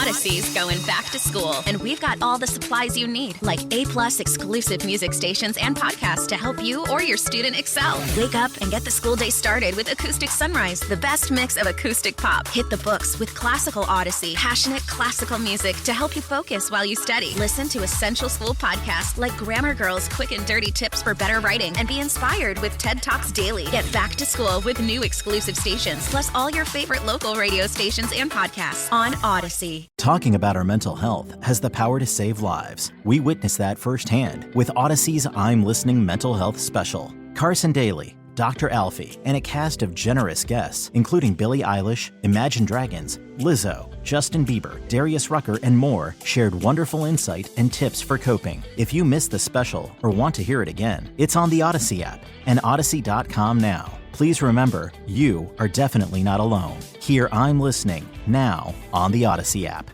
Odyssey's going back to school, and we've got all the supplies you need, like A-plus exclusive music stations and podcasts to help you or your student excel. Wake up and get the school day started with Acoustic Sunrise, the best mix of acoustic pop. Hit the books with Classical Odyssey, passionate classical music to help you focus while you study. Listen to essential school podcasts like Grammar Girl's Quick and Dirty Tips for Better Writing, and be inspired with TED Talks Daily. Get back to school with new exclusive stations, plus all your favorite local radio stations and podcasts on Odyssey. Talking about our mental health has the power to save lives. We witnessed that firsthand with Odyssey's I'm Listening Mental Health Special. Carson Daly, Dr. Alfie, and a cast of generous guests, including Billie Eilish, Imagine Dragons, Lizzo, Justin Bieber, Darius Rucker, and more, shared wonderful insight and tips for coping. If you missed the special or want to hear it again, it's on the Odyssey app and Odyssey.com now. Please remember, you are definitely not alone. Hear I'm Listening now on the Odyssey app.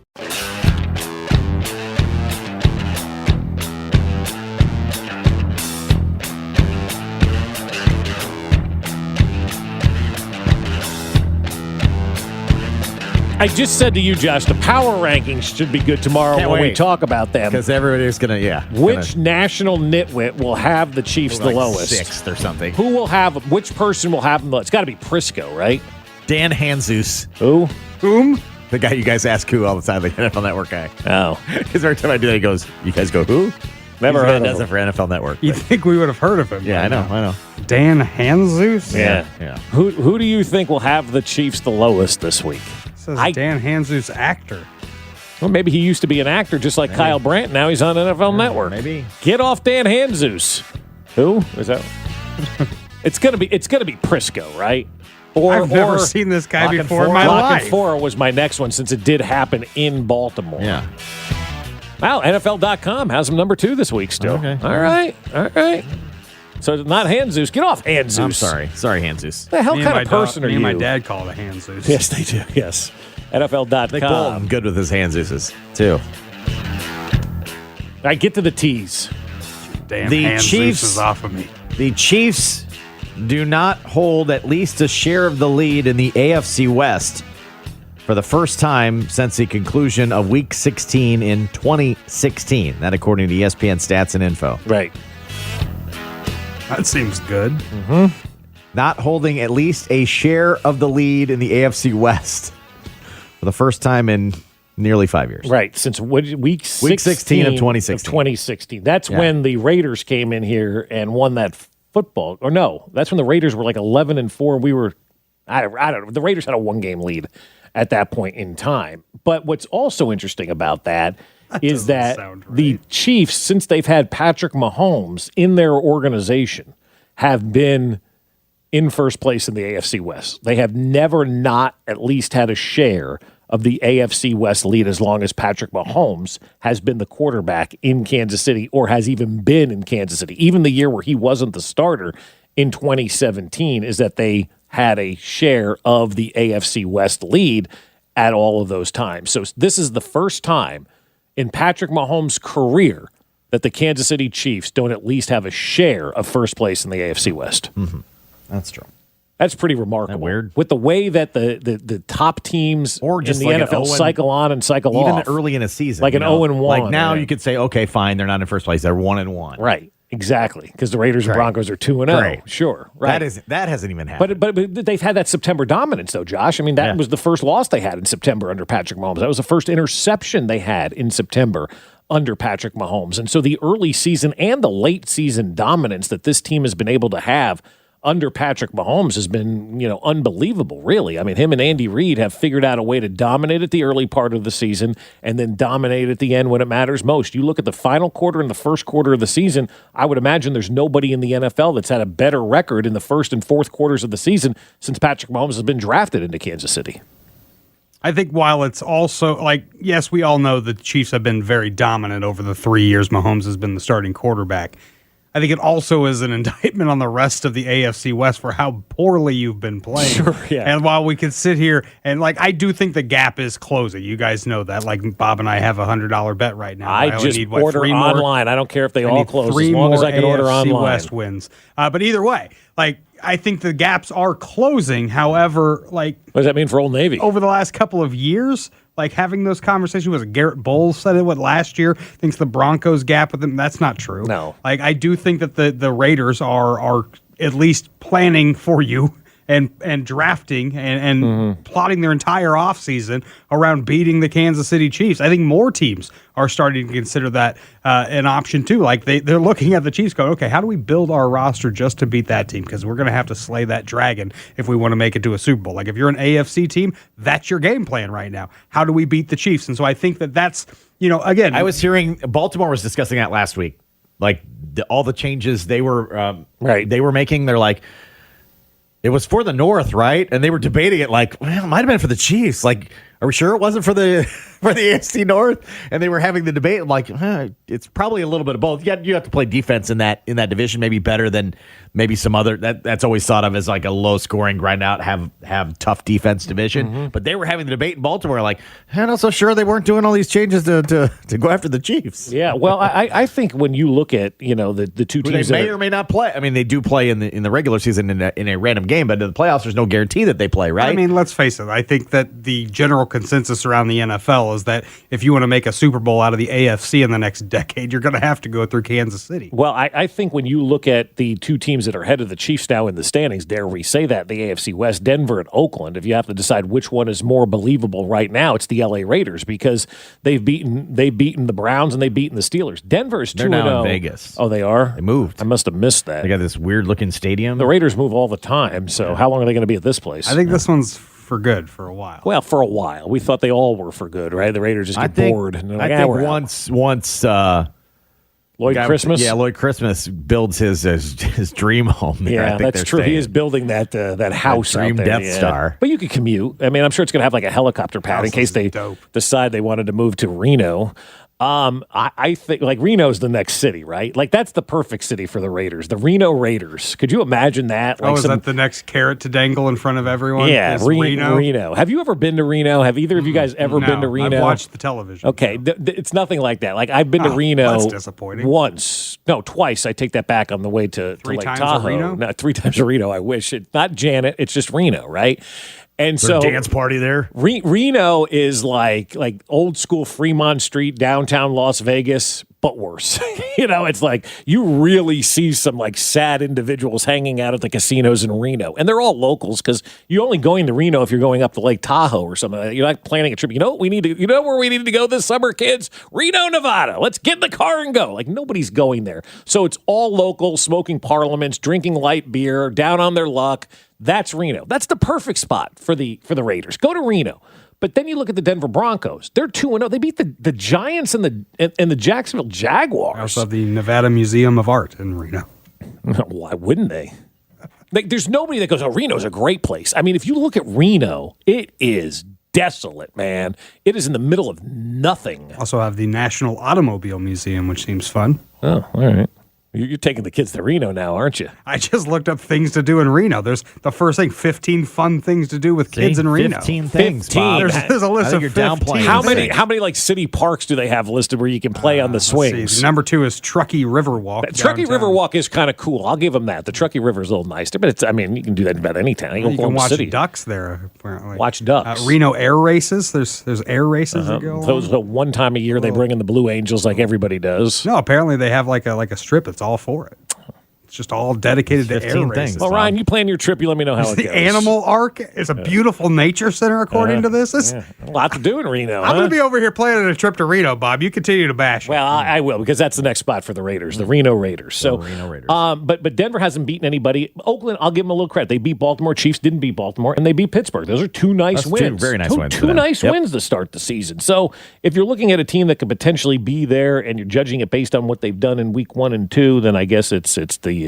I just said to you, Josh, the power rankings should be good tomorrow when we talk about them. Because everybody's going to, Which national nitwit will have the Chiefs the lowest? Sixth or something. Who will have, which person will have them? It's got to be Prisco, right? Dan Hanzus. Who? Whom? The guy you guys ask who all the time, the NFL Network guy. Oh. Because every time I do that, he goes, you guys go, who? Never heard of him. Does it for NFL Network. You think we would have heard of him? Yeah, I know. Dan Hanzus? Yeah. Who do you think will have the Chiefs the lowest this week? Says Dan Hanzus, actor. Well, maybe he used to be an actor just like Kyle Brandt. Now he's on NFL Network. Maybe. Get off Dan Hanzus. Who? Is that? It's gonna be Prisco, right? I've never seen this guy before in my life. Lock-and-4 was my next one since it did happen in Baltimore. Yeah. Wow, NFL.com has him number 2 this week still. Okay. All right. So it's not Hanzus. Get off Hanzus. I'm sorry. Sorry, Hanzus. The hell kind of person are you? Me and my dad call it a Hanzus. Yes, they do. Yes. NFL.com. Nick Bolton, good with his Hanzuses, too. I get to the T's. Damn, The Hanzus Chiefs is off of me. The Chiefs do not hold at least a share of the lead in the AFC West for the first time since the conclusion of Week 16 in 2016. That according to ESPN Stats and Info. Right. That seems good. Mm-hmm. Not holding at least a share of the lead in the AFC West for the first time in nearly 5 years. Right. Since week 16 of 2016. That's when the Raiders came in here and won that football. Or no, that's when the Raiders were like 11-4. We were, I don't know. The Raiders had a 1-game lead at that point in time. But what's also interesting about that is that the Chiefs, since they've had Patrick Mahomes in their organization, have been in first place in the AFC West. They have never not at least had a share of the AFC West lead as long as Patrick Mahomes has been the quarterback in Kansas City or has even been in Kansas City. Even the year where he wasn't the starter in 2017 is that they had a share of the AFC West lead at all of those times. So this is the first time in Patrick Mahomes' career that the Kansas City Chiefs don't at least have a share of first place in the AFC West. Mm-hmm. That's true. That's pretty remarkable. Isn't that weird? With the way that the top teams or just in the like NFL cycle on and cycle even off. Even early in a season. Like an 0-1. Like now you could say, okay, fine, they're not in first place. They're 1-1. Right. Exactly. Because the Raiders and Broncos are 2-0. Right. Sure. Right. That hasn't even happened. But they've had that September dominance, though, Josh. I mean, that was the first loss they had in September under Patrick Mahomes. That was the first interception they had in September under Patrick Mahomes. And so the early season and the late season dominance that this team has been able to have under Patrick Mahomes has been, unbelievable, really. I mean, him and Andy Reid have figured out a way to dominate at the early part of the season and then dominate at the end when it matters most. You look at the final quarter and the first quarter of the season, I would imagine there's nobody in the NFL that's had a better record in the first and fourth quarters of the season since Patrick Mahomes has been drafted into Kansas City. I think while it's also, yes, we all know the Chiefs have been very dominant over the 3 years Mahomes has been the starting quarterback. I think it also is an indictment on the rest of the AFC West for how poorly you've been playing. Sure, yeah. And while we could sit here and, I do think the gap is closing. You guys know that. Bob and I have a $100 bet right now. I just need, order online. I don't care if they all close as long as I can order online. AFC West wins. But either way, like, I think the gaps are closing. However, like, What does that mean for Old Navy? over the last couple of years, like having those conversations, was it Garrett Bowles said it last year, thinks the Broncos gap with them. That's not true. No. Like, I do think that the Raiders are at least planning for you and drafting and plotting their entire offseason around beating the Kansas City Chiefs. I think more teams are starting to consider that an option too. Like they're looking at the Chiefs going, okay, how do we build our roster just to beat that team? Because we're going to have to slay that dragon if we want to make it to a Super Bowl. Like if you're an AFC team, that's your game plan right now. How do we beat the Chiefs? And so I think that's, again. I was hearing Baltimore was discussing that last week. Like all the changes they were they were making, they're like, it was for the North, right? And they were debating it like, well, it might have been for the Chiefs. Like, are we sure it wasn't for the AFC North? And they were having the debate. I'm like, it's probably a little bit of both. You have to play defense in that division, maybe better than maybe some other. That's always thought of as like a low scoring, grind out, have tough defense division. But they were having the debate in Baltimore, like, I'm not so sure they weren't doing all these changes to go after the Chiefs. Yeah, well, I think when you look at the two teams, they may or may not play. I mean, they do play in the regular season in a random game, but in the playoffs, there's no guarantee that they play, right? I mean, let's face it. I think that the general consensus around the NFL is that if you want to make a Super Bowl out of the AFC in the next decade, you're going to have to go through Kansas City. Well, I think when you look at the two teams that are ahead of the Chiefs now in the standings, dare we say that, the AFC West, Denver and Oakland, if you have to decide which one is more believable right now, it's the LA Raiders because they've beaten the Browns and they've beaten the Steelers. Denver is 2-0. They're now in Vegas. Oh, they are? They moved. I must have missed that. They got this weird looking stadium. The Raiders move all the time, so how long are they going to be at this place? I think this one's for good for a while. Well, for a while. We thought they all were for good, right? The Raiders just get bored. And like, I think once Lloyd Christmas? Yeah, Lloyd Christmas builds his dream home there. Yeah, I think that's true. staying. He is building that house Dream out there. Death Star. But you could commute. I mean, I'm sure it's going to have like a helicopter pad in case they decide they wanted to move to Reno. I think like Reno's the next city, right? Like that's the perfect city for the Raiders, the Reno Raiders. Could you imagine that? Like is that the next carrot to dangle in front of everyone? Yeah, Reno. Have you ever been to Reno? Have either of you guys ever been to Reno? I've watched the television. Okay, it's nothing like that. Like I've been to Reno. That's disappointing. Twice. I take that back on the way to Lake Tahoe. Reno? No, 3 times to Reno. I wish it's not Janet. It's just Reno, right? And so dance party there. Reno is like old school Fremont Street, downtown Las Vegas, but worse. It's like you really see some like sad individuals hanging out at the casinos in Reno, and they're all locals because you're only going to Reno if you're going up to Lake Tahoe or something. You're not planning a trip. You know what we need to? You know where we need to go this summer, kids? Reno, Nevada. Let's get in the car and go. Like nobody's going there, so it's all local, smoking parliaments, drinking light beer, down on their luck. That's Reno. That's the perfect spot for the Raiders. Go to Reno. But then you look at the Denver Broncos. They're 2-0. They beat the Giants and the Jacksonville Jaguars. I also have the Nevada Museum of Art in Reno. Why wouldn't they? There's nobody that goes, oh, Reno's a great place. I mean, if you look at Reno, it is desolate, man. It is in the middle of nothing. Also have the National Automobile Museum, which seems fun. Oh, all right. You're taking the kids to Reno now, aren't you? I just looked up things to do in Reno. There's the first thing, 15 fun things to do with kids in Reno. 15 things, 15. Bob. There's a list of you're 15. downplaying. How many like city parks do they have listed where you can play on the swings? Number 2 is Truckee Riverwalk. Truckee downtown. Riverwalk is kind of cool. I'll give them that. The Truckee River is a little nicer, but you can do that about any town. You can watch City. ducks there, apparently. Watch ducks. Reno air races. There's air races that go Those on. one time a year they bring in the Blue Angels like everybody does. No, apparently they have like a strip that's all for it. It's just all dedicated to air 15 races. things. Well, Ryan, you plan your trip. You let me know how it The goes. Animal Ark is a beautiful nature center, according to this. Yeah. A lot to do in Reno. I'm going to be over here planning a trip to Reno, Bob. You continue to bash me. Well, I will because that's the next spot for the Raiders, the Reno Raiders. So, Reno Raiders. But Denver hasn't beaten anybody. Oakland, I'll give them a little credit. They beat Baltimore. Chiefs didn't beat Baltimore, and they beat Pittsburgh. Those are two nice That's wins. two very nice wins for Two them. nice Yep. wins to start the season. So, if you're looking at a team that could potentially be there, and you're judging it based on what they've done in Week 1 and 2, then I guess it's the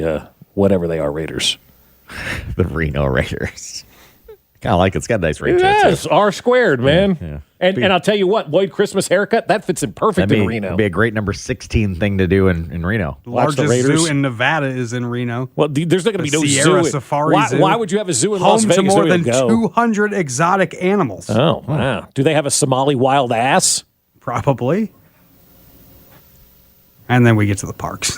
whatever they are Raiders. The Reno Raiders. Kind of like it's got a nice ring to it. Yes, too. R squared, man. Yeah. And I'll tell you what, Lloyd Christmas haircut, that fits in perfect in Reno. That'd be a great number 16 thing to do in Reno. Watch the Largest Raiders. zoo in Nevada is in Reno. Well, there's not going to be no Sierra zoo. Safari Zoo. Why would you have a zoo in Home Las Vegas? to more There than you go. 200 exotic animals. Oh, wow. Do they have a Somali wild ass? Probably. And then we get to the parks.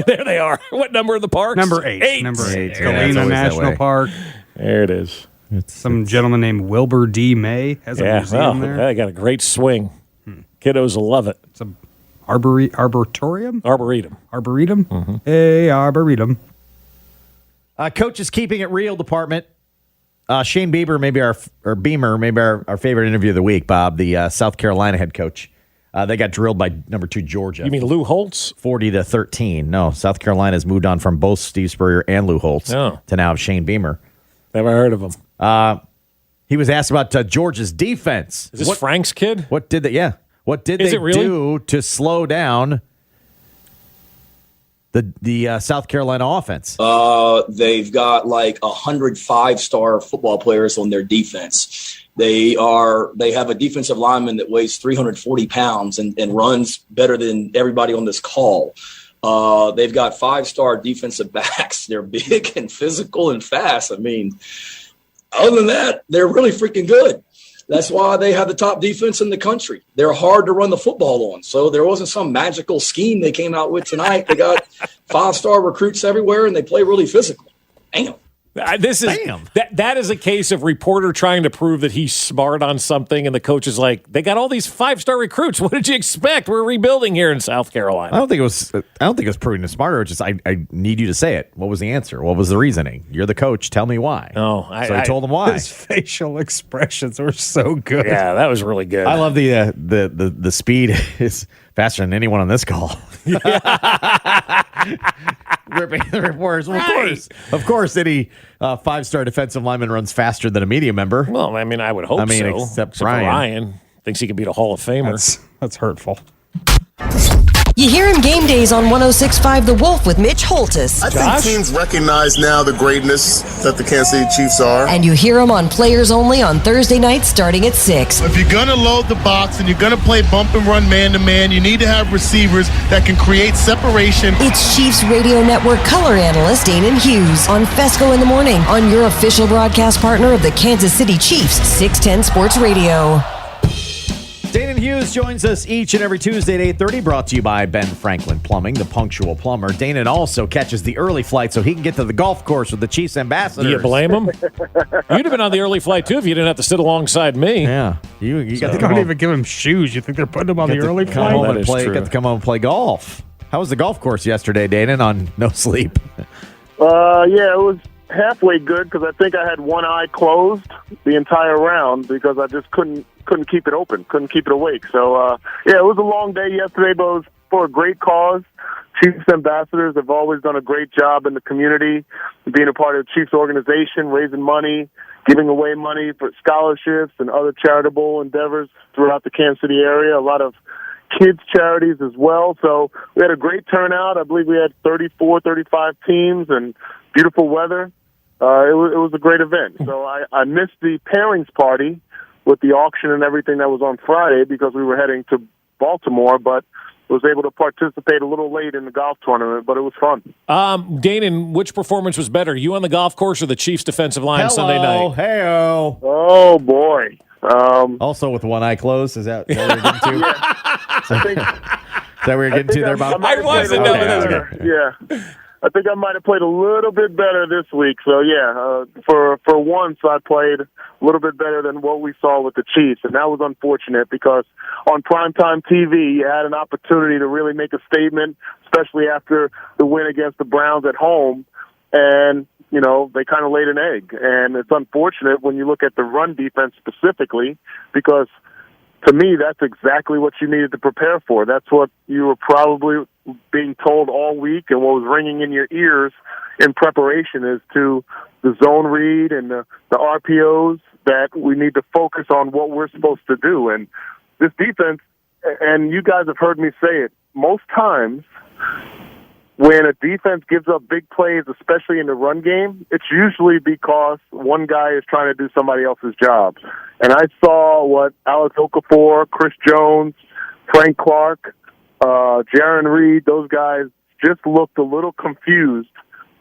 There they are. What number of the parks? Number 8. Number 8. Galena National Park. There it is. Some gentleman named Wilbur D. May has a museum there. They got a great swing. Kiddos will love it. It's a arboretum? Arboretum. Arboretum? Mm-hmm. Hey, Arboretum. Coach is keeping it real department. Shane Beamer, maybe our favorite interview of the week, Bob, the South Carolina head coach. They got drilled by number 2 Georgia. You mean Lou Holtz? 40-13. No, South Carolina has moved on from both Steve Spurrier and Lou Holtz to now Shane Beamer. Never heard of him. He was asked about Georgia's defense. Is this Frank's kid? What did they? Yeah. What did they do to slow down the South Carolina offense? They've got like 105-star football players on their defense. They have a defensive lineman that weighs 340 pounds and runs better than everybody on this call. They've got 5-star defensive backs. They're big and physical and fast. I mean, other than that, they're really freaking good. That's why they have the top defense in the country. They're hard to run the football on. So there wasn't some magical scheme they came out with tonight. They got 5-star recruits everywhere, and they play really physical. Damn. That is a case of reporter trying to prove that he's smart on something, and the coach is like, they got all these 5-star recruits. What did you expect? We're rebuilding here in South Carolina. I don't think it was proving it smarter. It's just I need you to say it. What was the answer? What was the reasoning? You're the coach. Tell me why. I told him why. His facial expressions were so good. Yeah, that was really good. I love the speed is faster than anyone on this call. Ripping the reporters. Well, of course, any 5-star defensive lineman runs faster than a media member. Well, I mean, I would hope so. Except Ryan thinks he could beat a Hall of Famer. That's hurtful. You hear him game days on 106.5 The Wolf with Mitch Holtis. I think teams recognize now the greatness that the Kansas City Chiefs are. And you hear him on Players Only on Thursday nights starting at 6. If you're going to load the box and you're going to play bump and run man-to-man, you need to have receivers that can create separation. It's Chiefs Radio Network color analyst Danon Hughes on Fesco in the Morning on your official broadcast partner of the Kansas City Chiefs, 610 Sports Radio. Danon Hughes joins us each and every Tuesday at 8:30, brought to you by Ben Franklin Plumbing, the punctual plumber. Danon also catches the early flight so he can get to the golf course with the Chiefs ambassadors. Do you blame him? You'd have been on the early flight, too, if you didn't have to sit alongside me. Yeah. You got to don't even give him shoes. You think they're putting him on the early flight? Got to come home and play golf. How was the golf course yesterday, Danon, on no sleep? Yeah, it was halfway good because I think I had one eye closed the entire round because I just couldn't keep it open, couldn't keep it awake. So, it was a long day yesterday, but it was for a great cause. Chiefs ambassadors have always done a great job in the community, being a part of the Chiefs organization, raising money, giving away money for scholarships and other charitable endeavors throughout the Kansas City area, a lot of kids' charities as well. So we had a great turnout. I believe we had 34, 35 teams and beautiful weather. It was a great event. So I missed the pairings party with the auction and everything that was on Friday because we were heading to Baltimore, but was able to participate a little late in the golf tournament, but it was fun. Danon, which performance was better, you on the golf course or the Chiefs defensive line Sunday night? Hey-o. Oh, boy. Also with one eye closed, is that what you're getting to? Is that what you're getting to there, Bob? I wasn't. Yeah. I think I might have played a little bit better this week. So, for once, I played a little bit better than what we saw with the Chiefs. And that was unfortunate because on primetime TV, you had an opportunity to really make a statement, especially after the win against the Browns at home. And, they kind of laid an egg. And it's unfortunate when you look at the run defense specifically because, to me, that's exactly what you needed to prepare for. That's what you were probably being told all week and what was ringing in your ears in preparation is to the zone read and the RPOs that we need to focus on what we're supposed to do. And this defense, and you guys have heard me say it, most times when a defense gives up big plays, especially in the run game, it's usually because one guy is trying to do somebody else's job. And I saw what Alex Okafor, Chris Jones, Frank Clark, Jaron Reed, those guys just looked a little confused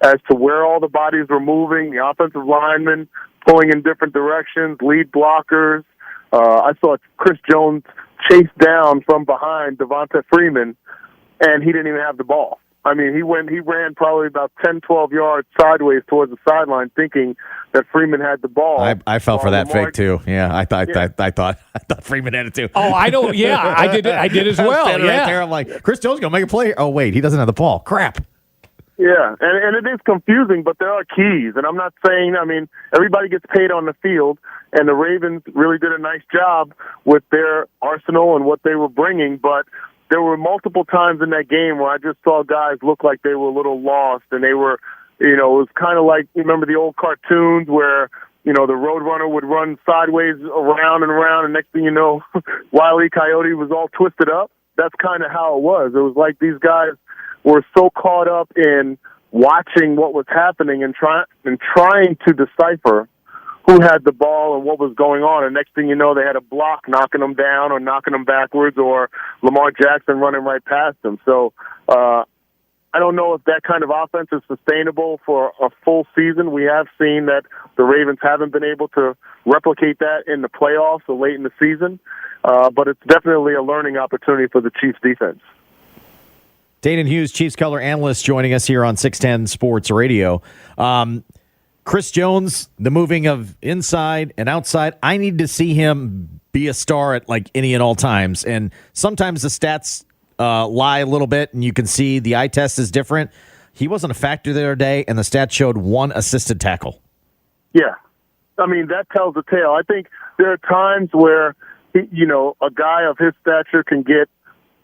as to where all the bodies were moving, the offensive linemen pulling in different directions, lead blockers. I saw Chris Jones chase down from behind Devonta Freeman, and he didn't even have the ball. I mean, he ran probably about 10, 12 yards sideways towards the sideline, thinking that Freeman had the ball. I fell for that fake too. Yeah, I thought Freeman had it too. Oh, I know. Yeah, I did as well. Right there, I'm like, Chris Jones gonna make a play. Oh wait, he doesn't have the ball. Crap. Yeah, and it is confusing, but there are keys. And I'm not saying, I mean, everybody gets paid on the field, and the Ravens really did a nice job with their arsenal and what they were bringing, but there were multiple times in that game where I just saw guys look like they were a little lost, and they were, it was kind of like, you remember the old cartoons where, the Roadrunner would run sideways around and around, and next thing you know, Wile E. Coyote was all twisted up? That's kind of how it was. It was like these guys were so caught up in watching what was happening and trying to decipher who had the ball and what was going on. And next thing you know, they had a block knocking them down or knocking them backwards, or Lamar Jackson running right past them. So I don't know if that kind of offense is sustainable for a full season. We have seen that the Ravens haven't been able to replicate that in the playoffs or late in the season. But it's definitely a learning opportunity for the Chiefs defense. Danon Hughes, Chiefs color analyst, joining us here on 610 Sports Radio. Chris Jones, the moving of inside and outside, I need to see him be a star at like any and all times. And sometimes the stats lie a little bit, and you can see the eye test is different. He wasn't a factor the other day, and the stats showed 1 assisted tackle. Yeah. I mean, that tells the tale. I think there are times where, a guy of his stature can get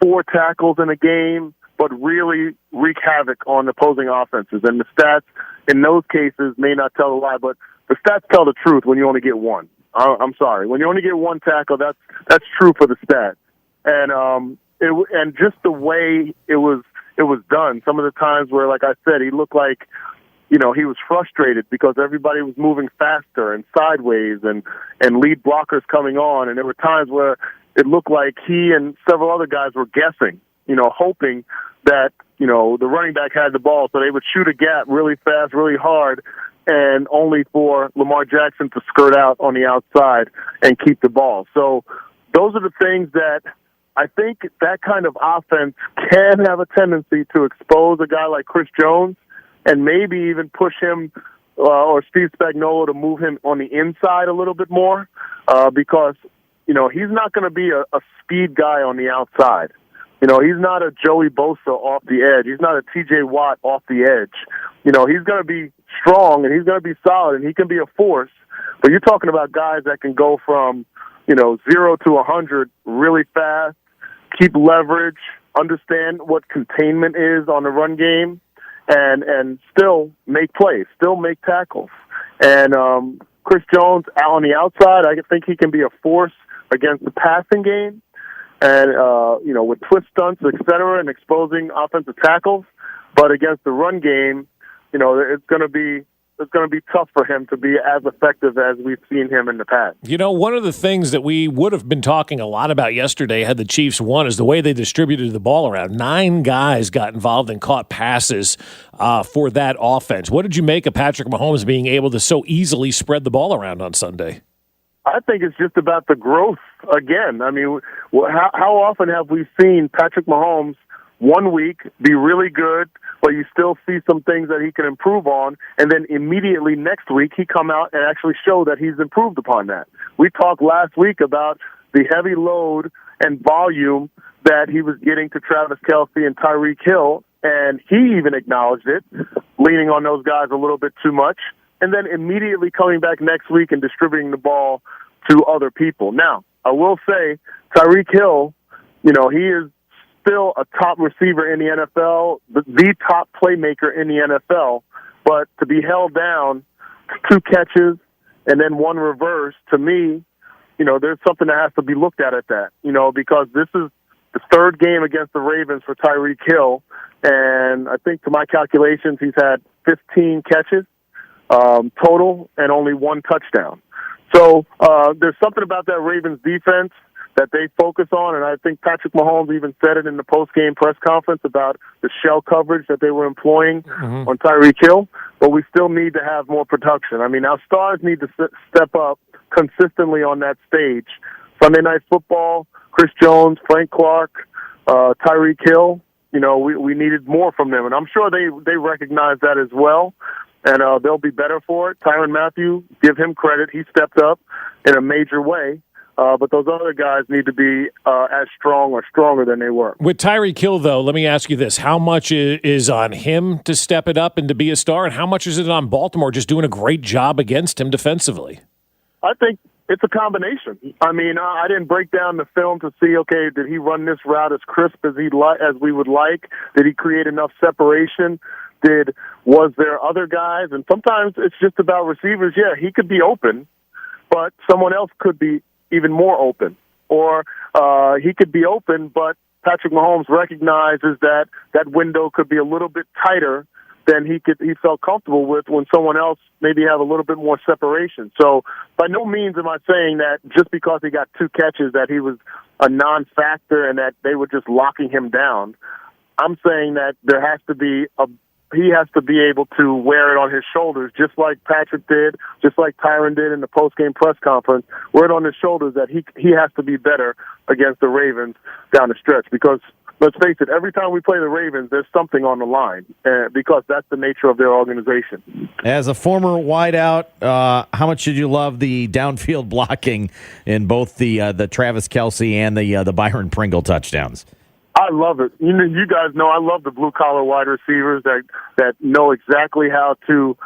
4 tackles in a game, but really wreak havoc on opposing offenses. And the stats in those cases may not tell a lie, but the stats tell the truth when you only get 1. I'm sorry. When you only get 1 tackle, that's true for the stat. And and just the way it was done, some of the times where, like I said, he looked like, he was frustrated because everybody was moving faster and sideways and lead blockers coming on. And there were times where it looked like he and several other guys were guessing, hoping that, the running back had the ball, so they would shoot a gap really fast, really hard, and only for Lamar Jackson to skirt out on the outside and keep the ball. So those are the things that I think that kind of offense can have a tendency to expose a guy like Chris Jones and maybe even push him or Steve Spagnuolo to move him on the inside a little bit more because, he's not going to be a speed guy on the outside. He's not a Joey Bosa off the edge. He's not a TJ Watt off the edge. He's going to be strong and he's going to be solid and he can be a force. But you're talking about guys that can go from, 0 to 100 really fast, keep leverage, understand what containment is on the run game, and still make plays, still make tackles. And Chris Jones out on the outside, I think he can be a force against the passing game. And, with twist stunts, et cetera, and exposing offensive tackles. But against the run game, it's going to be tough for him to be as effective as we've seen him in the past. One of the things that we would have been talking a lot about yesterday had the Chiefs won is the way they distributed the ball around. 9 guys got involved and caught passes for that offense. What did you make of Patrick Mahomes being able to so easily spread the ball around on Sunday? I think it's just about the growth again. I mean, how often have we seen Patrick Mahomes one week be really good, but you still see some things that he can improve on, and then immediately next week he come out and actually show that he's improved upon that. We talked last week about the heavy load and volume that he was getting to Travis Kelce and Tyreek Hill, and he even acknowledged it, leaning on those guys a little bit too much, and then immediately coming back next week and distributing the ball to other people. Now, I will say Tyreek Hill, he is still a top receiver in the NFL, the top playmaker in the NFL, but to be held down to 2 catches and then 1 reverse, to me, there's something that has to be looked at that, because this is the 3rd game against the Ravens for Tyreek Hill, and I think to my calculations he's had 15 catches total and only 1 touchdown. So there's something about that Ravens defense that they focus on, and I think Patrick Mahomes even said it in the post-game press conference about the shell coverage that they were employing on Tyreek Hill, but we still need to have more production. I mean, our stars need to step up consistently on that stage. Sunday Night Football, Chris Jones, Frank Clark, Tyreek Hill, we needed more from them. And I'm sure they recognize that as well. And they'll be better for it. Tyrann Mathieu, give him credit. He stepped up in a major way. But those other guys need to be as strong or stronger than they were. With Tyreek Hill, though, let me ask you this. How much is on him to step it up and to be a star, and how much is it on Baltimore just doing a great job against him defensively? I think it's a combination. I mean, I didn't break down the film to see, okay, did he run this route as crisp as we would like? Did he create enough separation? Was there other guys? And sometimes it's just about receivers. Yeah, he could be open, but someone else could be even more open. Or he could be open, but Patrick Mahomes recognizes that window could be a little bit tighter than he felt comfortable with when someone else maybe have a little bit more separation. So by no means am I saying that just because he got 2 catches that he was a non-factor and that they were just locking him down. I'm saying that there has to be he has to be able to wear it on his shoulders, just like Patrick did, just like Tyrann did in the post-game press conference, wear it on his shoulders that he has to be better against the Ravens down the stretch. Because, let's face it, every time we play the Ravens, there's something on the line, because that's the nature of their organization. As a former wideout, how much did you love the downfield blocking in both the Travis Kelce and the Byron Pringle touchdowns? I love it. You guys know I love the blue-collar wide receivers that know exactly how to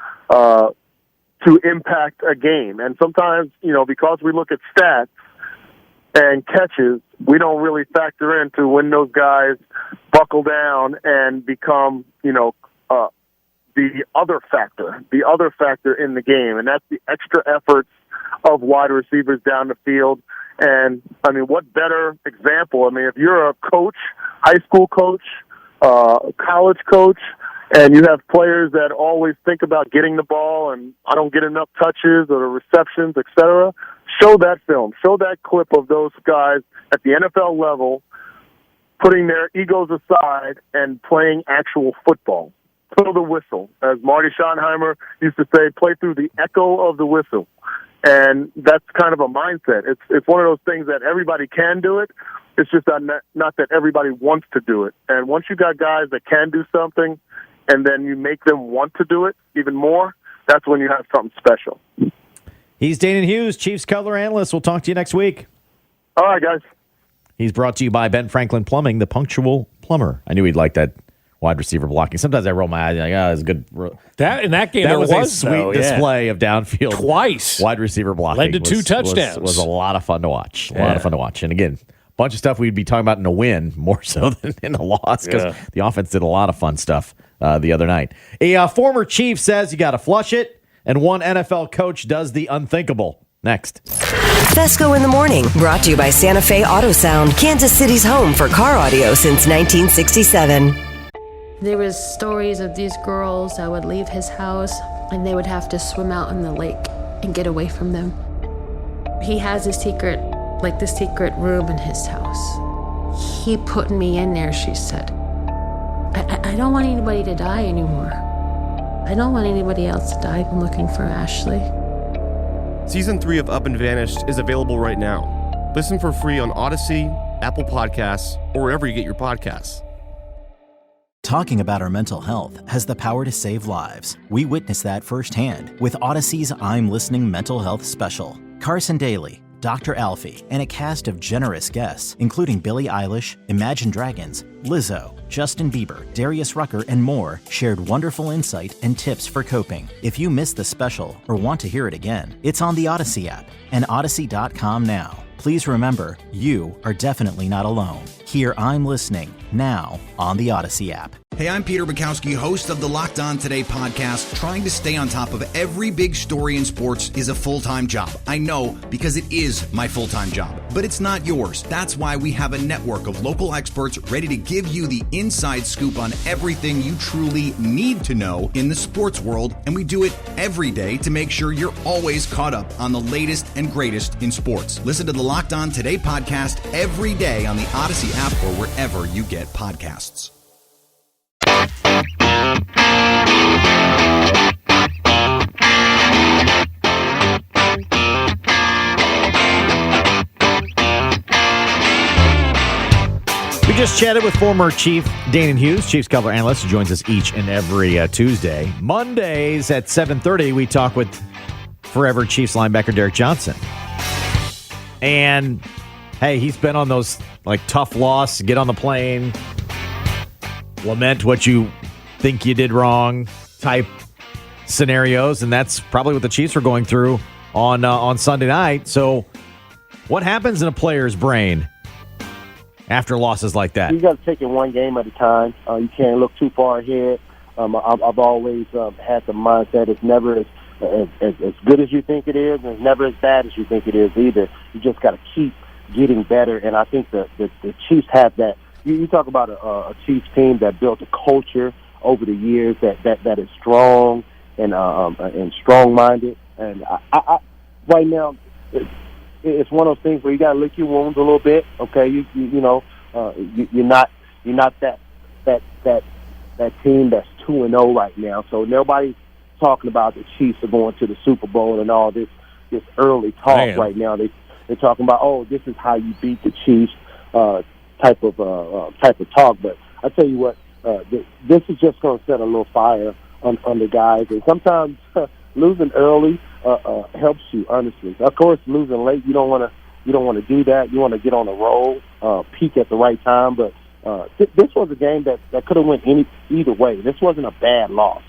impact a game. And sometimes, because we look at stats and catches, we don't really factor into when those guys buckle down and become, the other factor in the game. And that's the extra efforts of wide receivers down the field. And, I mean, what better example? I mean, if you're a coach, high school coach, college coach, and you have players that always think about getting the ball and I don't get enough touches or receptions, et cetera, show that film. Show that clip of those guys at the NFL level putting their egos aside and playing actual football. Throw the whistle. As Marty Schottenheimer used to say, play through the echo of the whistle. And that's kind of a mindset. It's one of those things that everybody can do it. It's just not that everybody wants to do it. And once you got guys that can do something and then you make them want to do it even more, that's when you have something special. He's Danon Hughes, Chiefs color analyst. We'll talk to you next week. All right, guys. He's brought to you by Ben Franklin Plumbing, the punctual plumber. I knew he'd like that wide receiver blocking. Sometimes I roll my eyes like, it's good. In that game, that was a sweet display of downfield twice wide receiver blocking. Led to 2 touchdowns. Was a lot of fun to watch. A lot of fun to watch. And again, a bunch of stuff we'd be talking about in a win more so than in a loss because the offense did a lot of fun stuff the other night. A former Chief says you got to flush it, and one NFL coach does the unthinkable. Next. Fesco in the Morning, brought to you by Santa Fe Auto Sound, Kansas City's home for car audio since 1967. There was stories of these girls that would leave his house and they would have to swim out in the lake and get away from them. He has a secret room in his house. He put me in there, she said. I don't want anybody to die anymore. I don't want anybody else to die. I'm looking for Ashley. Season 3 of Up and Vanished is available right now. Listen for free on Odyssey, Apple Podcasts, or wherever you get your podcasts. Talking about our mental health has the power to save lives. We witnessed that firsthand with Odyssey's I'm Listening mental health special. Carson Daly, Dr. Alfie, and a cast of generous guests, including Billie Eilish, Imagine Dragons, Lizzo, Justin Bieber, Darius Rucker, and more, shared wonderful insight and tips for coping. If you missed the special or want to hear it again, it's on the Odyssey app and Odyssey.com now. Please remember, you are definitely not alone. Hear I'm Listening now on the Odyssey app. Hey, I'm Peter Bukowski, host of the Locked On Today podcast. Trying to stay on top of every big story in sports is a full-time job. I know, because it is my full-time job, but it's not yours. That's why we have a network of local experts ready to give you the inside scoop on everything you truly need to know in the sports world, and we do it every day to make sure you're always caught up on the latest and greatest in sports. Listen to the Locked On Today podcast every day on the Odyssey app or wherever you get podcasts. We just chatted with former Chief Danon Hughes, Chiefs color analyst, who joins us each and every Tuesday. Mondays at 7:30, we talk with forever Chiefs linebacker Derek Johnson. And, hey, he's been on those tough loss, get on the plane, lament what you think you did wrong type scenarios, and that's probably what the Chiefs were going through on Sunday night. So what happens in a player's brain after losses like that? You got to take it one game at a time. You can't look too far ahead. I've always had the mindset it's never as good as you think it is, and it's never as bad as you think it is either. You just got to keep getting better, and I think the Chiefs have that. You talk about a Chiefs team that built a culture over the years that is strong and strong-minded. And I right now, it's one of those things where you got to lick your wounds a little bit. Okay, you're not that team that's 2-0 right now. So nobody's talking about the Chiefs are going to the Super Bowl and all this early talk right now. They're talking about, oh, this is how you beat the Chiefs type of talk. But I tell you what, this is just going to set a little fire on the guys. And sometimes losing early helps you, honestly. Of course, losing late, you don't want to do that. You want to get on a roll, peak at the right time. But this was a game that could have went either way. This wasn't a bad loss.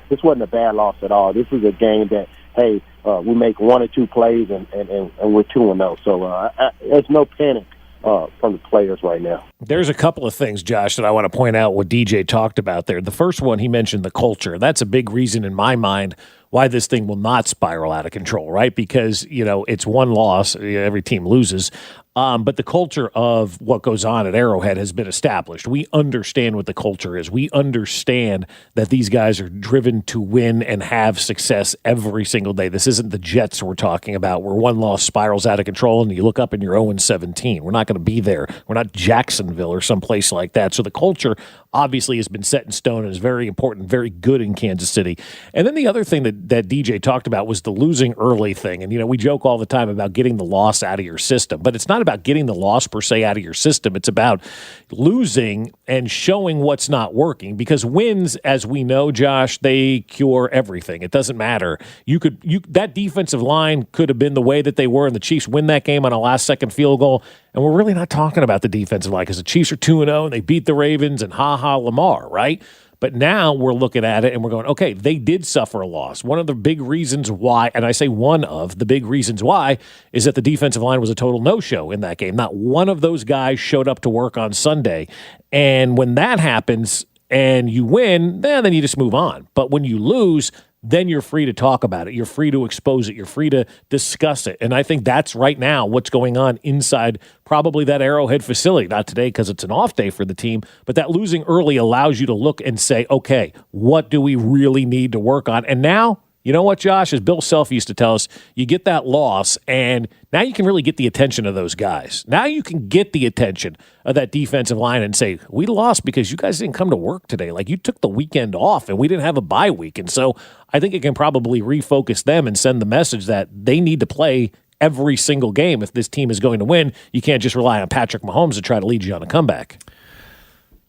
This wasn't a bad loss at all. This is a game that, hey, we make one or two plays and we're 2-0. So there's no panic from the players right now. There's a couple of things, Josh, that I want to point out what DJ talked about there. The first one, he mentioned the culture. That's a big reason in my mind why this thing will not spiral out of control, right? Because, it's one loss. Every team loses. But the culture of what goes on at Arrowhead has been established. We understand what the culture is. We understand that these guys are driven to win and have success every single day. This isn't the Jets we're talking about, where one loss spirals out of control and you look up and you're 0-17. We're not going to be there. We're not Jacksonville or someplace like that. So the culture obviously has been set in stone and is very important, very good in Kansas City. And then the other thing that DJ talked about was the losing early thing. And, we joke all the time about getting the loss out of your system, but it's not about getting the loss per se out of your system. It's about losing and showing what's not working, because wins, as we know, Josh, they cure everything. It doesn't matter. That defensive line could have been the way that they were, and the Chiefs win that game on a last-second field goal. And we're really not talking about the defensive line, because the Chiefs are 2-0 and they beat the Ravens and ha-ha Lamar, right? But now we're looking at it and we're going, okay, they did suffer a loss. One of the big reasons why, and I say one of the big reasons why, is that the defensive line was a total no-show in that game. Not one of those guys showed up to work on Sunday. And when that happens and you win, then you just move on. But when you lose, then you're free to talk about it. You're free to expose it. You're free to discuss it. And I think that's right now what's going on inside probably that Arrowhead facility. Not today because it's an off day for the team, but that losing early allows you to look and say, okay, what do we really need to work on? And now, you know what, Josh, as Bill Self used to tell us, you get that loss, and now you can really get the attention of those guys. Now you can get the attention of that defensive line and say, we lost because you guys didn't come to work today. Like, you took the weekend off, and we didn't have a bye week. And so I think it can probably refocus them and send the message that they need to play every single game if this team is going to win. You can't just rely on Patrick Mahomes to try to lead you on a comeback.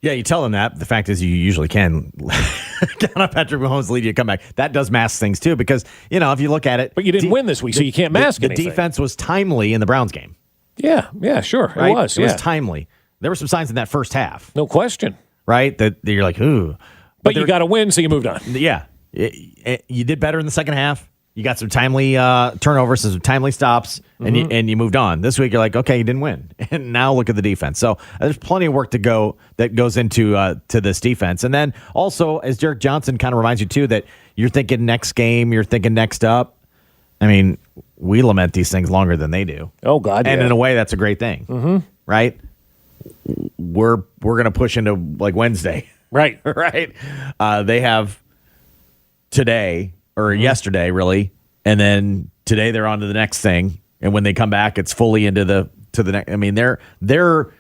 Yeah, you tell them that. The fact is you usually can count on Patrick Mahomes to lead you a comeback. That does mask things, too, because, if you look at it. But you didn't win this week, so you can't mask anything. The defense was timely in the Browns game. Yeah, sure. Right? It was. It was timely. There were some signs in that first half. No question. Right? That you're like, ooh. But you got to win, so you moved on. Yeah. You did better in the second half. You got some timely turnovers, some timely stops, and you moved on. This week, you're like, okay, you didn't win, and now look at the defense. So there's plenty of work to go that goes into to this defense. And then also, as Derek Johnson kind of reminds you too, that you're thinking next game, you're thinking next up. I mean, we lament these things longer than they do. Oh God! And in a way, that's a great thing, right? We're gonna push into like Wednesday, right? Right. They have today. Or yesterday, really, and then today they're on to the next thing. And when they come back, it's fully into the next. I mean, they're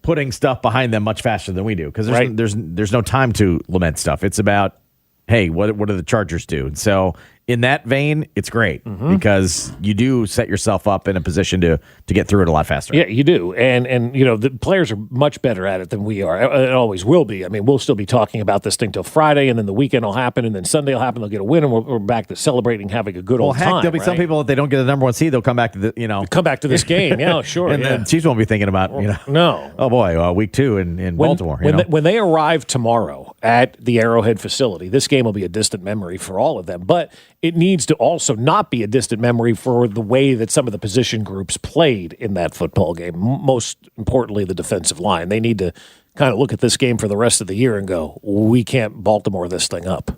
putting stuff behind them much faster than we do, because there's no time to lament stuff. It's about, hey, what do the Chargers do? And so in that vein, it's great because you do set yourself up in a position to get through it a lot faster. Yeah, you do. And the players are much better at it than we are. It always will be. I mean, we'll still be talking about this thing till Friday, and then the weekend will happen, and then Sunday will happen. They'll get a win, and we're back to celebrating, having a good old time. There'll be some people, if they don't get the number one seed, they'll come back to this game. Yeah, sure. And then Chiefs won't be thinking about, no. Oh, boy, week 2 in Baltimore. When they arrive tomorrow at the Arrowhead facility, this game will be a distant memory for all of them. But it needs to also not be a distant memory for the way that some of the position groups played in that football game. Most importantly, the defensive line. They need to kind of look at this game for the rest of the year and go, we can't Baltimore this thing up.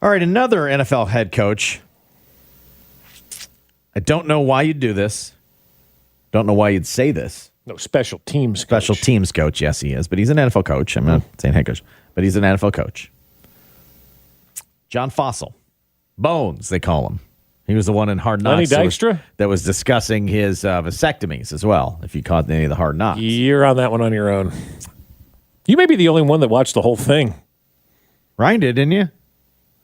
All right, another NFL head coach. I don't know why you'd do this. Don't know why you'd say this. No, special teams coach. Special teams coach, yes, he is. But he's an NFL coach. I'm not saying head coach, but he's an NFL coach. John Fossil. Bones, they call him. He was the one in Hard Knocks Lenny Dykstra? that was discussing his vasectomies as well, if you caught any of the Hard Knocks. You're on that one on your own. You may be the only one that watched the whole thing. Ryan did, didn't you?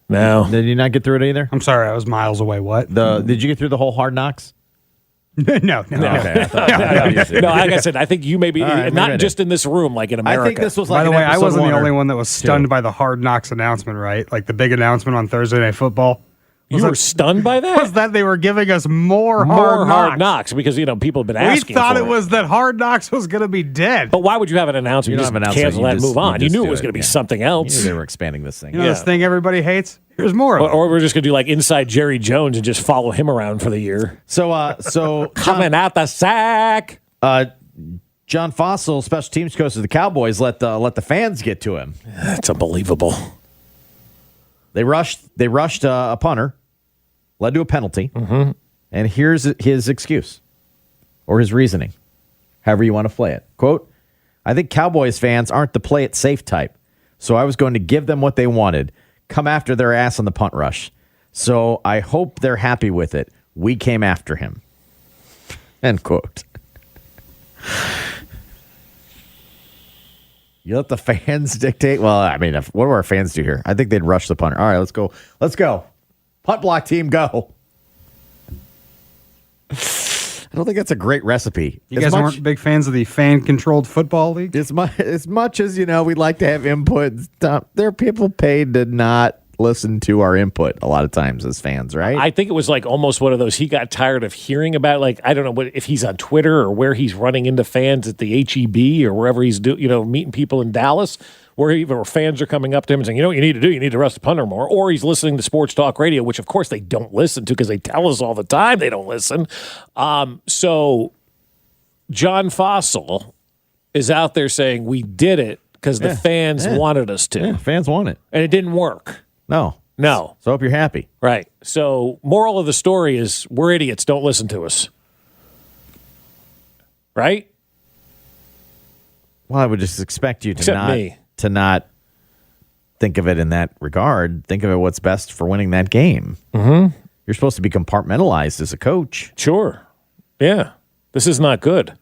No. Did you not get through it either? I'm sorry, I was miles away. What? Did you get through the whole Hard Knocks? No. Okay, I thought no, like I said, I think you may be not just in this room, like in America. I think this was like by the way, I wasn't the only one that was stunned Two. by the Hard Knocks announcement, right? Like the big announcement on Thursday Night Football. You were stunned by that? Was that they were giving us more Hard Knocks because people have been asking. We thought for it was that Hard Knocks was going to be dead. But why would you have an announcement? You You don't just have an announcement, cancel that and move on. You knew it was do going to be yeah. something You else. knew they were expanding this thing. You know this thing everybody hates? Here's more of it. Or we're just going to do like Inside Jerry Jones and just follow him around for the year. So coming out the sack. John Fossil, special teams coach of the Cowboys, let the fans get to him. That's unbelievable. They rushed a punter, led to a penalty, Mm-hmm. and here's his excuse or his reasoning, however you want to play it. Quote, I think Cowboys fans aren't the play it safe type, so I was going to give them what they wanted, come after their ass on the punt rush. So I hope they're happy with it. We came after him. End quote. You let the fans dictate? Well, I mean, what do our fans do here? I think they'd rush the punter. All right, let's go. Let's go. Punt block team, go. I don't think that's a great recipe. You guys aren't big fans of the fan-controlled football league? As much as, we'd like to have input, there are people paid to not listen to our input a lot of times as fans, right? I think it was like almost one of those, he got tired of hearing about, like, I don't know if he's on Twitter or where he's running into fans at the HEB or wherever he's meeting people in Dallas, where fans are coming up to him and saying, what you need to do? You need to rush the punter more. Or he's listening to sports talk radio, which of course they don't listen to because they tell us all the time they don't listen. So John Fossil is out there saying we did it because the fans wanted us to. Yeah, fans want it. And it didn't work. No. So hope you're happy. Right. So moral of the story is we're idiots. Don't listen to us. Right? Well, I would just expect you to Except not think of it in that regard. Think of it what's best for winning that game. Mm-hmm. You're supposed to be compartmentalized as a coach. Sure. Yeah. This is not good.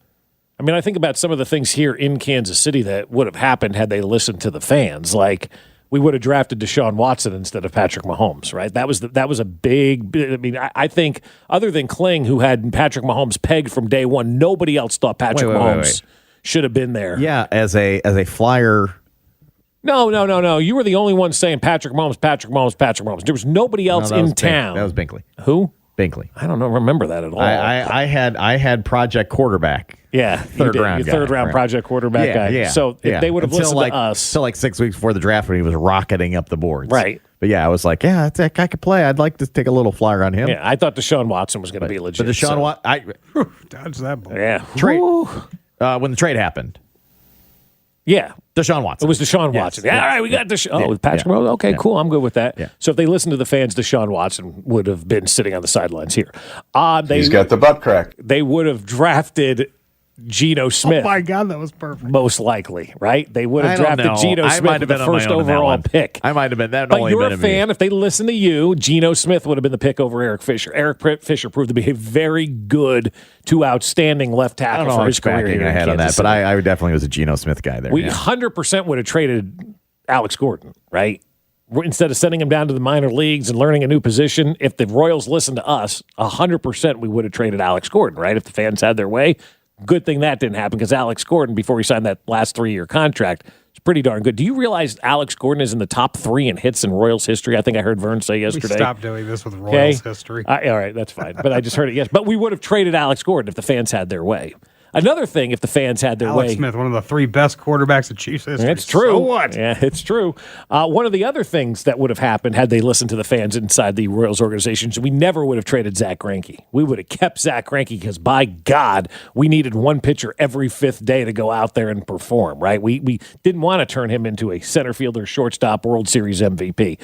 I mean, I think about some of the things here in Kansas City that would have happened had they listened to the fans. Like, we would have drafted Deshaun Watson instead of Patrick Mahomes, right? That was a big. I mean, I think other than Kling, who had Patrick Mahomes pegged from day one, nobody else thought Patrick Mahomes should have been there. Yeah, as a flyer. No. You were the only one saying Patrick Mahomes. There was nobody else in town. That was Binkley. Who? Binkley. I don't remember that at all. I had project quarterback. Yeah, third round project quarterback guy. Yeah, so if they would have listened to us until like 6 weeks before the draft when he was rocketing up the boards, right? But yeah, I was like, that guy could play. I'd like to take a little flyer on him. Yeah, I thought Deshaun Watson was going to be legit. But Deshaun Watson, dodge that ball. Yeah, trade when the trade happened. Yeah. Deshaun Watson. It was Deshaun Watson. Yeah, all right, we got Deshaun. With Patrick Mahomes. Okay, cool. I'm good with that. Yeah. So if they listened to the fans, Deshaun Watson would have been sitting on the sidelines here. He's got the butt crack. They would have drafted Geno Smith. Oh, my God, that was perfect. Most likely, right? They would have drafted Geno Smith with the first overall pick. I might have been that. But you're a fan. If they listen to you, Geno Smith would have been the pick over Eric Fisher. Eric Fisher proved to be a very good to outstanding left tackle for his career here I had on that, City. but I definitely was a Geno Smith guy there. We 100% would have traded Alex Gordon, right? instead of sending him down to the minor leagues and learning a new position, if the Royals listened to us, 100% we would have traded Alex Gordon, right? If the fans had their way. Good thing that didn't happen because Alex Gordon, before he signed that last 3-year contract, is pretty darn good. Do you realize Alex Gordon is in the top 3 in hits in Royals history? I think I heard Vern say yesterday. We stopped doing this with Royals history. All right, that's fine. But I just heard it, yes. But we would have traded Alex Gordon if the fans had their way. Another thing, if the fans had their way. Alex Smith, one of the 3 best quarterbacks in Chiefs history. It's true. So what? Yeah, it's true. One of the other things that would have happened had they listened to the fans inside the Royals organization, we never would have traded Zach Greinke. We would have kept Zach Greinke because, by God, we needed one pitcher every 5th day to go out there and perform, right? We didn't want to turn him into a center fielder, shortstop, World Series MVP.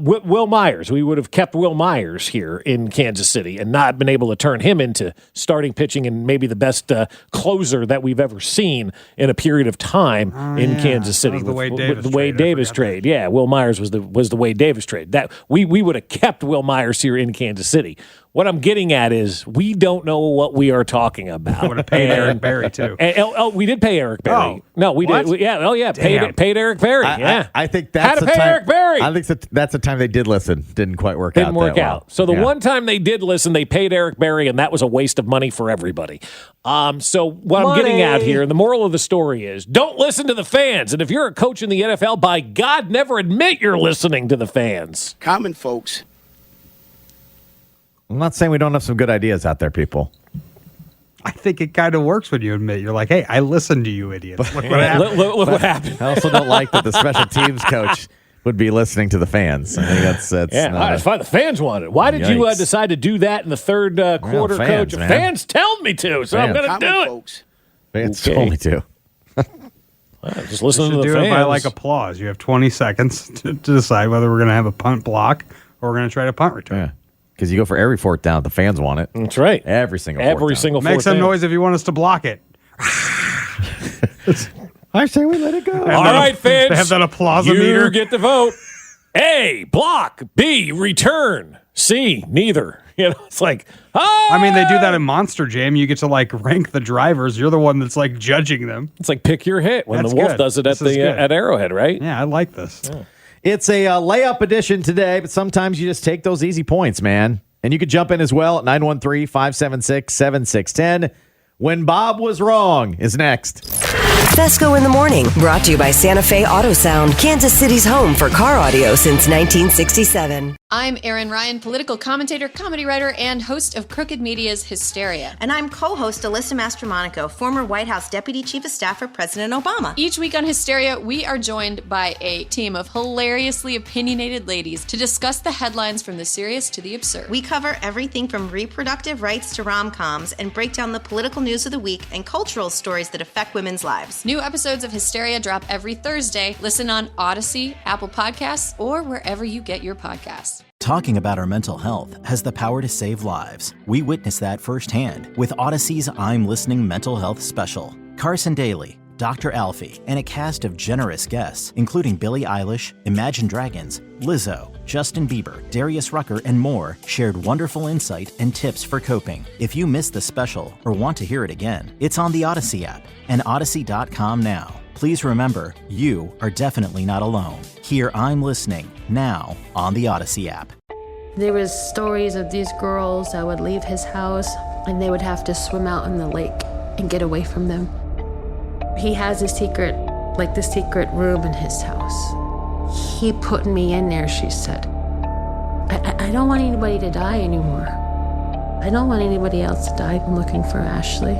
Will Myers, we would have kept Will Myers here in Kansas City and not been able to turn him into starting pitching and maybe the best closer that we've ever seen in a period of time in Kansas City. That was the Wade Davis trade. Yeah, Will Myers was the Wade Davis trade. That we would have kept Will Myers here in Kansas City. What I'm getting at is we don't know what we are talking about. I would have paid Eric Berry, too. We did pay Eric Berry. Oh, no, we did. Paid Eric Berry. I think that's the time. Eric Berry. I think that's the time they did listen. Didn't quite work out. Didn't work out. So the one time they did listen, they paid Eric Berry, and that was a waste of money for everybody. So what I'm getting at here, and the moral of the story is, don't listen to the fans. And if you're a coach in the NFL, by God, never admit you're listening to the fans. Common folks. I'm not saying we don't have some good ideas out there, people. I think it kind of works when you admit. You're like, hey, I listened to you, idiots. Look what happened. Look what happened. I also don't like that the special teams coach would be listening to the fans. I think that's it's fine. The fans want it. Why did you decide to do that in the third quarter, fans, Coach? Man. Fans told me to, so I'm going to do it. Folks. Fans told me to. Just listen to the do fans. It by like applause. You have 20 seconds to decide whether we're going to have a punt block or we're going to try to punt return. Yeah. Because you go for every 4th down. The fans want it. That's right. Every single 4th down. Make some noise if you want us to block it. I say we let it go. All right, fans. They have that applause-o-meter. You get the vote. A, block. B, return. C, neither. It's like, I mean, they do that in Monster Jam. You get to rank the drivers. You're the one that's judging them. It's like pick your hit when the Wolf does it at Arrowhead, right? Yeah, I like this. Yeah. It's a layup edition today, but sometimes you just take those easy points, man. And you could jump in as well at 913-576-7610. When Bob Was Wrong is next. Fesco in the Morning, brought to you by Santa Fe Auto Sound, Kansas City's home for car audio since 1967. I'm Erin Ryan, political commentator, comedy writer, and host of Crooked Media's Hysteria. And I'm co-host Alyssa Mastromonaco, former White House Deputy Chief of Staff for President Obama. Each week on Hysteria, we are joined by a team of hilariously opinionated ladies to discuss the headlines from the serious to the absurd. We cover everything from reproductive rights to rom-coms and break down the political news of the week and cultural stories that affect women's lives. New episodes of Hysteria drop every Thursday. Listen on Odyssey, Apple Podcasts, or wherever you get your podcasts. Talking about our mental health has the power to save lives. We witnessed that firsthand with Odyssey's I'm Listening mental health special. Carson Daly, Dr. Alfie, and a cast of generous guests, including Billie Eilish, Imagine Dragons, Lizzo, Justin Bieber, Darius Rucker, and more, shared wonderful insight and tips for coping. If you missed the special or want to hear it again, it's on the Odyssey app and Odyssey.com now. Please remember, you are definitely not alone. Hear I'm Listening now on the Odyssey app. There was stories of these girls that would leave his house and they would have to swim out in the lake and get away from them. He has a secret, this secret room in his house. He put me in there, she said. I don't want anybody to die anymore. I don't want anybody else to die. I'm looking for Ashley.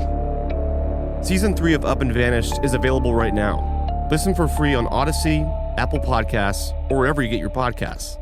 Season 3 of Up and Vanished is available right now. Listen for free on Odyssey, Apple Podcasts, or wherever you get your podcasts.